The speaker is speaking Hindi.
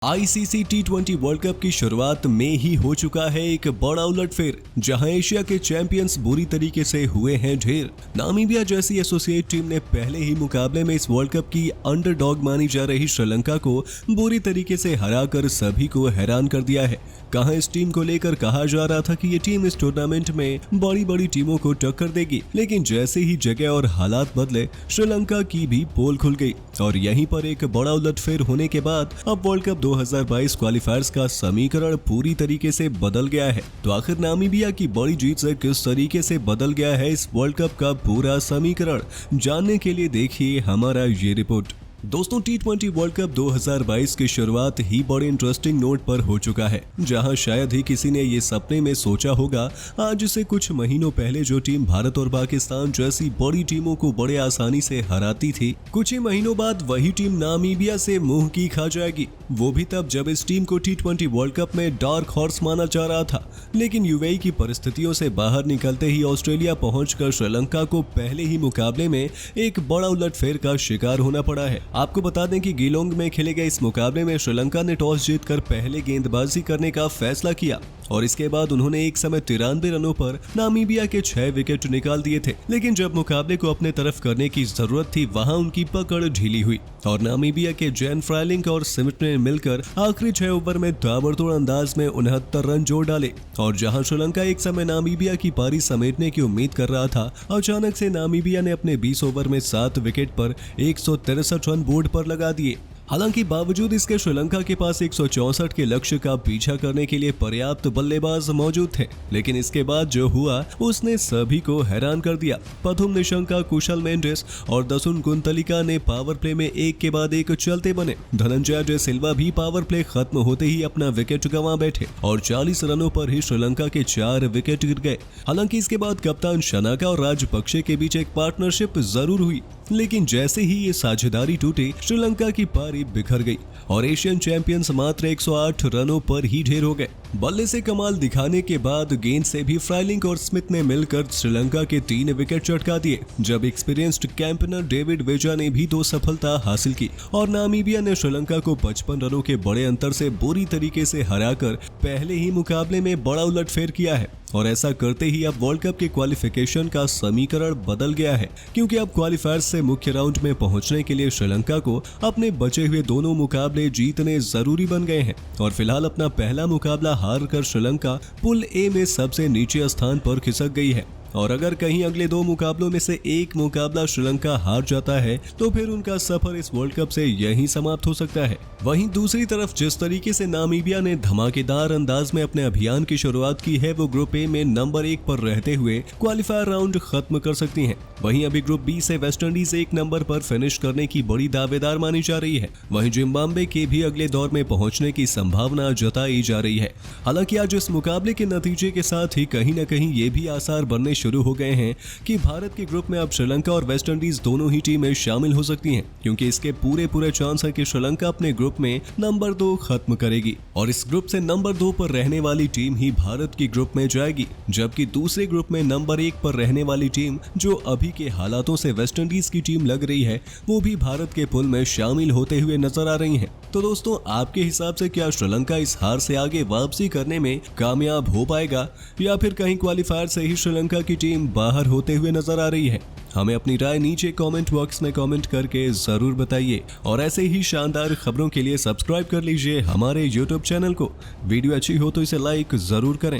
आईसीसी टी20 वर्ल्ड कप की शुरुआत में ही हो चुका है एक बड़ा उलटफेर, जहां एशिया के चैंपियंस बुरी तरीके से हुए हैं ढेर। नामीबिया जैसी एसोसिएट टीम ने पहले ही मुकाबले में इस वर्ल्ड कप की अंडरडॉग मानी जा रही श्रीलंका को बुरी तरीके से हराकर सभी को हैरान कर दिया है। कहां इस टीम को लेकर कहा जा रहा था कि ये टीम इस टूर्नामेंट में बड़ी बड़ी टीमों को टक्कर देगी, लेकिन जैसे ही जगह और हालात बदले श्रीलंका की भी पोल खुल गई और यहीं पर एक बड़ा उलटफेर होने के बाद अब वर्ल्ड कप 2022 क्वालिफायर्स का समीकरण पूरी तरीके से बदल गया है। तो आखिर नामीबिया की बड़ी जीत से किस तरीके से बदल गया है इस वर्ल्ड कप का पूरा समीकरण, जानने के लिए देखिए हमारा ये रिपोर्ट। दोस्तों, टी20 वर्ल्ड कप 2022 की शुरुआत ही बड़े इंटरेस्टिंग नोट पर हो चुका है, जहां शायद ही किसी ने ये सपने में सोचा होगा आज से कुछ महीनों पहले जो टीम भारत और पाकिस्तान जैसी बड़ी टीमों को बड़े आसानी से हराती थी, कुछ ही महीनों बाद वही टीम नामीबिया से मुंह की खा जाएगी। वो भी तब जब इस टीम को टी20 वर्ल्ड कप में डार्क हॉर्स माना जा रहा था, लेकिन यूएई की परिस्थितियों से बाहर निकलते ही ऑस्ट्रेलिया पहुंचकर श्रीलंका को पहले ही मुकाबले में एक बड़ा उलटफेर का शिकार होना पड़ा है। आपको बता दें कि गिलोंग में खेले गए इस मुकाबले में श्रीलंका ने टॉस जीतकर पहले गेंदबाजी करने का फैसला किया और इसके बाद उन्होंने एक समय 93 रनों पर नामीबिया के 6 विकेट निकाल दिए थे। लेकिन जब मुकाबले को अपने तरफ करने की जरूरत थी, वहां उनकी पकड़ ढीली हुई और नामीबिया के जैन फ्राइलिंग और स्मिथ ने मिलकर आखिरी 6 ओवर में ताबड़तोड़ अंदाज में 69 रन जोड़ डाले। और जहां श्रीलंका एक समय नामीबिया की पारी समेटने की उम्मीद कर रहा था, अचानक से नामीबिया ने अपने 20 ओवर में 7 विकेट पर 163 रन बोर्ड पर लगा दिए। हालांकि बावजूद इसके श्रीलंका के पास 164 के लक्ष्य का पीछा करने के लिए पर्याप्त बल्लेबाज मौजूद थे, लेकिन इसके बाद जो हुआ उसने सभी को हैरान कर दिया। पथुम निशंका, कुशल मेंडिस और दसुन कुंतलिका ने पावर प्ले में एक के बाद एक चलते बने। धनंजय डे सिल्वा भी पावर प्ले खत्म होते ही अपना विकेट गंवा बैठे और 40 रनों पर ही श्रीलंका के 4 विकेट गिर गए। हालांकि इसके बाद कप्तान शनाका और राजपक्षे के बीच एक पार्टनरशिप जरूर हुई, लेकिन जैसे ही ये साझेदारी टूटी, श्रीलंका की पारी बिखर गई और एशियन चैंपियंस मात्र 108 रनों पर ही ढेर हो गए। बल्ले से कमाल दिखाने के बाद गेंद से भी फ्राइलिंग और स्मिथ ने मिलकर श्रीलंका के 3 विकेट चटका दिए, जब एक्सपीरियंस्ड कैंपेनर डेविड वेजा ने भी 2 सफलता हासिल की और नामीबिया ने श्रीलंका को 55 रनों के बड़े अंतर से बुरी तरीके से हराकर पहले ही मुकाबले में बड़ा उलटफेर किया है। और ऐसा करते ही अब वर्ल्ड कप के क्वालिफिकेशन का समीकरण बदल गया है, क्योंकि अब क्वालिफायर्स से मुख्य राउंड में पहुंचने के लिए श्रीलंका को अपने बचे हुए दोनों मुकाबले जीतने जरूरी बन गए हैं। और फिलहाल अपना पहला मुकाबला हार कर श्रीलंका पूल ए में सबसे नीचे स्थान पर खिसक गई है और अगर कहीं अगले 2 मुकाबलों में से एक मुकाबला श्रीलंका हार जाता है तो फिर उनका सफर इस वर्ल्ड कप से यहीं समाप्त हो सकता है। वहीं दूसरी तरफ जिस तरीके से नामीबिया ने धमाकेदार अंदाज में अपने अभियान की शुरुआत की है, वो ग्रुप ए में नंबर 1 पर रहते हुए क्वालिफायर राउंड खत्म कर सकती है। वहीं अभी ग्रुप बी से वेस्टइंडीज 1 नंबर पर फिनिश करने की बड़ी दावेदार मानी जा रही है। वहीं जिम्बाब्वे के भी अगले दौर में पहुंचने की संभावना जताई जा रही है। हालांकि आज इस मुकाबले के नतीजे के साथ ही कहीं न कहीं ये भी आसार बनने शुरू हो गए हैं कि भारत के ग्रुप में अब श्रीलंका और वेस्टइंडीज दोनों ही टीमें शामिल हो सकती हैं, क्योंकि इसके पूरे चांस है कि श्रीलंका अपने ग्रुप में नंबर 2 खत्म करेगी और इस ग्रुप से नंबर 2 पर रहने वाली टीम ही भारत की ग्रुप में जाएगी, जबकि दूसरे ग्रुप में नंबर 1 पर रहने वाली टीम, जो अभी के हालातों से वेस्टइंडीज की टीम लग रही है, वो भी भारत के पूल में शामिल होते हुए नजर आ रही है। तो दोस्तों, आपके हिसाब से क्या श्रीलंका इस हार से आगे वापसी करने में कामयाब हो पाएगा, या फिर कहीं क्वालिफायर से ही श्रीलंका की टीम बाहर होते हुए नजर आ रही है? हमें अपनी राय नीचे कमेंट बॉक्स में कमेंट करके जरूर बताइए और ऐसे ही शानदार खबरों के लिए सब्सक्राइब कर लीजिए हमारे YouTube चैनल को। वीडियो अच्छी हो तो इसे लाइक जरूर करें।